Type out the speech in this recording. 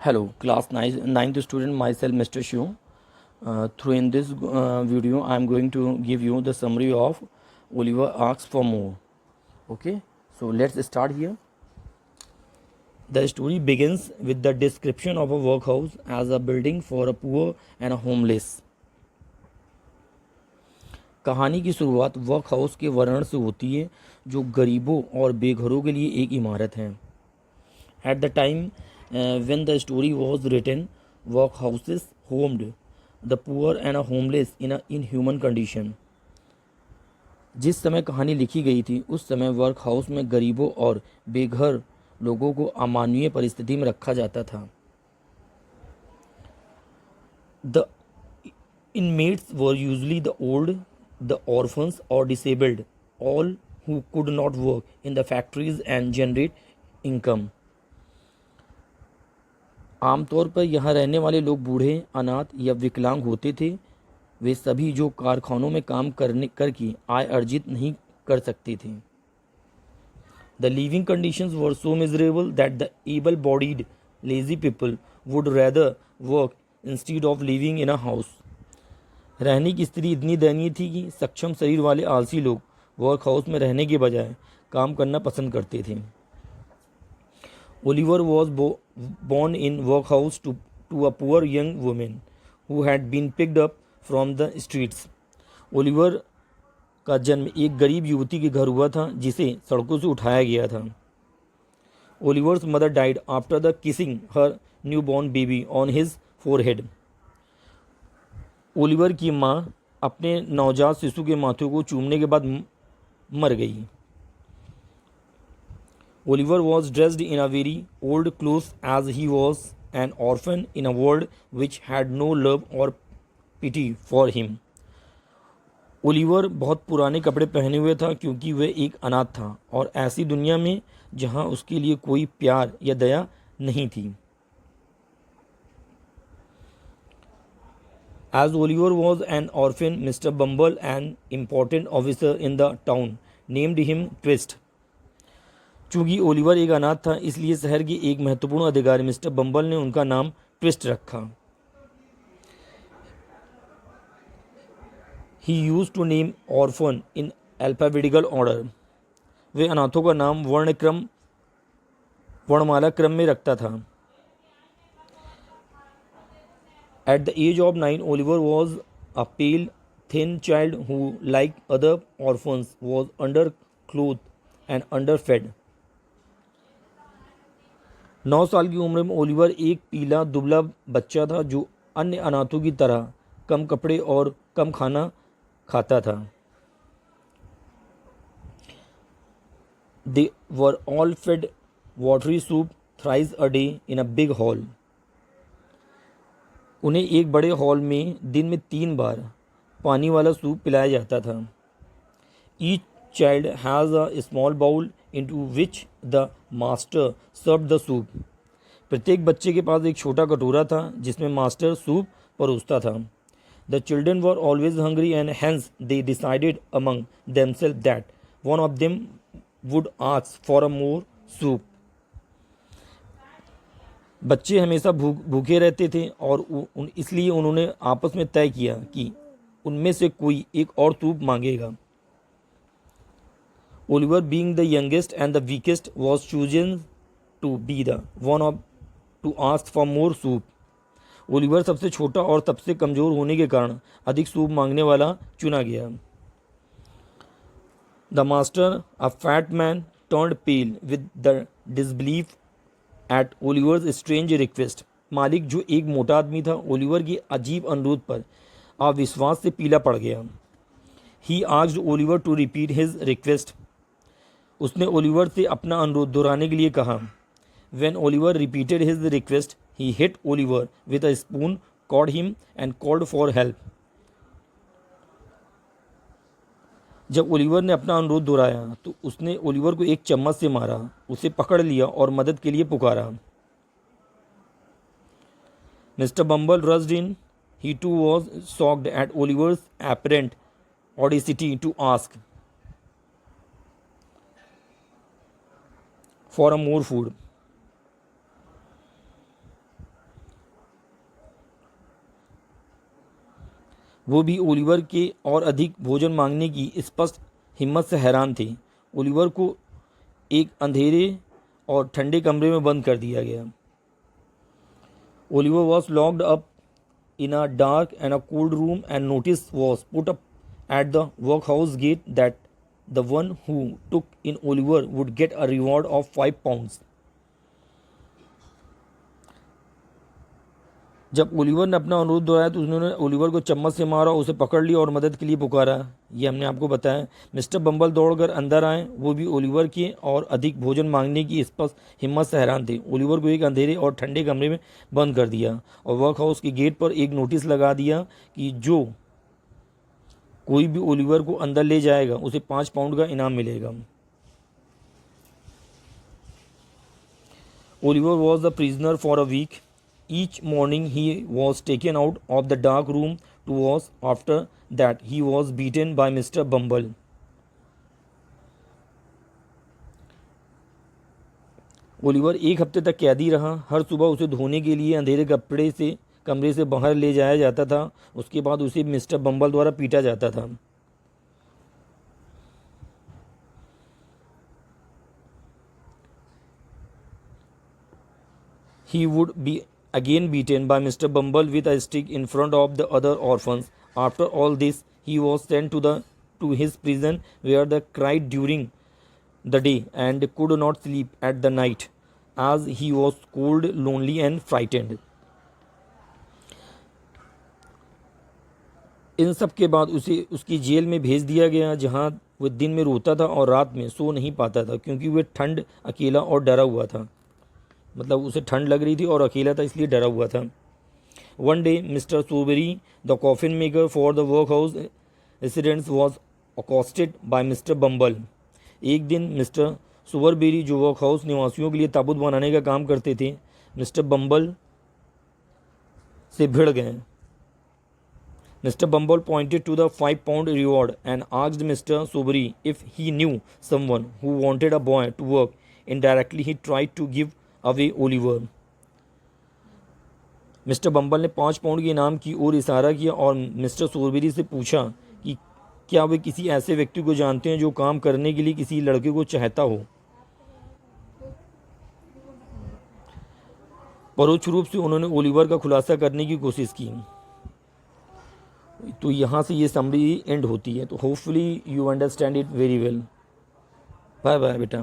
Hello, class 9th student, myself Mr. Shu. Through in this video, I am going to give you the summary of Oliver Asks for More. Okay, so let's start here. The story begins with the description of a workhouse as a building for a poor and a homeless. कहानी की शुरुआत work house के वर्णन से होती है जो गरीबों और बेघरों के लिए एक इमारत है. At the time when the story was written, workhouses homed the poor and homeless in an inhuman condition. जिस समय कहानी लिखी गई थी उस समय वर्क हाउस में गरीबों और बेघर लोगों को अमानवीय परिस्थिति में रखा जाता था. The inmates were usually the old, the orphans or disabled, all who could not work in the factories and generate income. आमतौर पर यहाँ रहने वाले लोग बूढ़े, अनाथ या विकलांग होते थे. वे सभी जो कारखानों में काम करके आय अर्जित नहीं कर सकते थे. The living conditions were so miserable that the able bodied lazy people would rather work instead of living in a house. रहने की स्थिति इतनी दयनीय थी कि सक्षम शरीर वाले आलसी लोग वर्क हाउस में रहने के बजाय काम करना पसंद करते थे. Oliver was born in workhouse to a poor young woman who had been picked up from the streets. Oliver का जन्म एक गरीब युवती के घर हुआ था जिसे सड़कों से उठाया गया था. Oliver's mother died after the kissing her newborn baby on his forehead. Oliver की माँ अपने नवजात शिशु के माथे को चूमने के बाद मर गई. Oliver was dressed in a very old clothes as he was an orphan in a world which had no love or pity for him. Oliver बहुत पुराने कपड़े पहने हुए था क्योंकि वह एक अनाथ था और ऐसी दुनिया में जहां उसके लिए कोई प्यार या दया नहीं थी. As Oliver was an orphan, Mr. Bumble, an important officer in the town, named him Twist. चूंकि ओलिवर एक अनाथ था इसलिए शहर के एक महत्वपूर्ण अधिकारी मिस्टर बम्बल ने उनका नाम ट्विस्ट रखा. He used to name orphan in alphabetical order. वे अनाथों का नाम वर्णमाला क्रम में रखता था. At the age of 9 Oliver was a pale thin child who like other orphans was under clothed and under fed. 9 साल की उम्र में ओलिवर एक पीला दुबला बच्चा था जो अन्य अनाथों की तरह कम कपड़े और कम खाना खाता था. They were all fed watery soup thrice a day in a big hall. उन्हें एक बड़े हॉल में दिन में 3 बार पानी वाला सूप पिलाया जाता था. Each child has a small bowl into which the master served the soup. प्रत्येक बच्चे के पास एक छोटा कटोरा था जिसमें मास्टर सूप परोसता था. The children were always hungry and hence they decided among themselves that one of them would ask for a more soup. बच्चे हमेशा भूखे रहते थे और इसलिए उन्होंने आपस में तय किया कि उनमें से कोई एक और सूप मांगेगा. Oliver, being the youngest and the weakest, was chosen to be the one to ask for more soup. Oliver सबसे छोटा और सबसे कमजोर होने के कारण अधिक सूप मांगने वाला चुना गया. The master, a fat man, turned pale with the disbelief at Oliver's strange request. मालिक जो एक मोटा आदमी था ओलिवर के अजीब अनुरोध पर अविश्वास से पीला पड़ गया. He asked Oliver to repeat his request. उसने ओलिवर से अपना अनुरोध दोहराने के लिए कहा. When Oliver repeated his request, he hit Oliver with a spoon, caught him and called for help. जब ओलिवर ने अपना अनुरोध दोहराया तो उसने ओलिवर को एक चम्मच से मारा, उसे पकड़ लिया और मदद के लिए पुकारा. Mr. Bumble rushed in. He too was shocked at Oliver's apparent audacity to ask for a more food. वो भी ओलिवर के और अधिक भोजन मांगने की स्पष्ट हिम्मत से हैरान थे। ओलिवर को एक अंधेरे और ठंडे कमरे में बंद कर दिया गया। Oliver was locked up in a dark and a cold room, and notice was put up at the workhouse gate that the one who took in Oliver would get a reward of 5 pounds. जब Oliver ने अपना अनुरोध दोहराया तो उन्होंने Oliver को चम्मच से मारा, उसे पकड़ लिया और मदद के लिए पुकारा। ये हमने आपको बताया। मिस्टर बम्बल दौड़कर अंदर आए। वो भी ओलिवर के और अधिक भोजन मांगने की स्पष्ट हिम्मत से हैरान थे। ओलिवर को एक अंधेरे और ठंडे कमरे में बंद कर दिया और वर्क हाउस के गेट पर एक नोटिस लगा दिया कि जो कोई भी ओलिवर को अंदर ले जाएगा उसे 5 पाउंड का इनाम मिलेगा। Oliver was the prisoner for a week. Each morning he was taken out of the dark room to wash. After that he was beaten by Mr. Bumble. Oliver एक हफ्ते तक कैदी रहा। हर सुबह उसे धोने के लिए अंधेरे कमरे से बाहर ले जाया जाता था। उसके बाद उसे मिस्टर बम्बल द्वारा पीटा जाता था। He would be again beaten by Mr. Bumble with a stick in front of the other orphans. After all this, he was sent to his prison, where they cried during the day and could not sleep at the night, as he was cold, lonely, and frightened. इन सब के बाद उसे उसकी jail में भेज दिया गया, जहां वह दिन में रोता था और रात में सो नहीं पाता था, क्योंकि वह ठंड, अकेला और डरा हुआ था। मतलब उसे ठंड लग रही थी और अकेला था, इसलिए डरा हुआ था। One day mister Sowerberry the coffin maker for the workhouse residents was accosted by mister Bumble. एक दिन मिस्टर सोबरबेरी, जो वर्क हाउस निवासियों के लिए ताबूत बनाने का काम करते थे, मिस्टर बम्बल से भिड़ गए. Mr. Bumble pointed to the 5 pound reward and asked Mr. Sobery if he knew someone who wanted a boy to work. Indirectly, he tried to give away Oliver. Mister Bumble ने 5 pound के इनाम की ओर इशारा किया और mister सोबेरी से पूछा कि क्या वे किसी ऐसे व्यक्ति को जानते हैं जो काम करने के लिए किसी लड़के को चाहता हो. परोक्ष रूप से उन्होंने ओलिवर का खुलासा करने की कोशिश की. तो यहाँ से ये समरी एंड होती है. तो hopefully you understand it very well. Bye bye बेटा.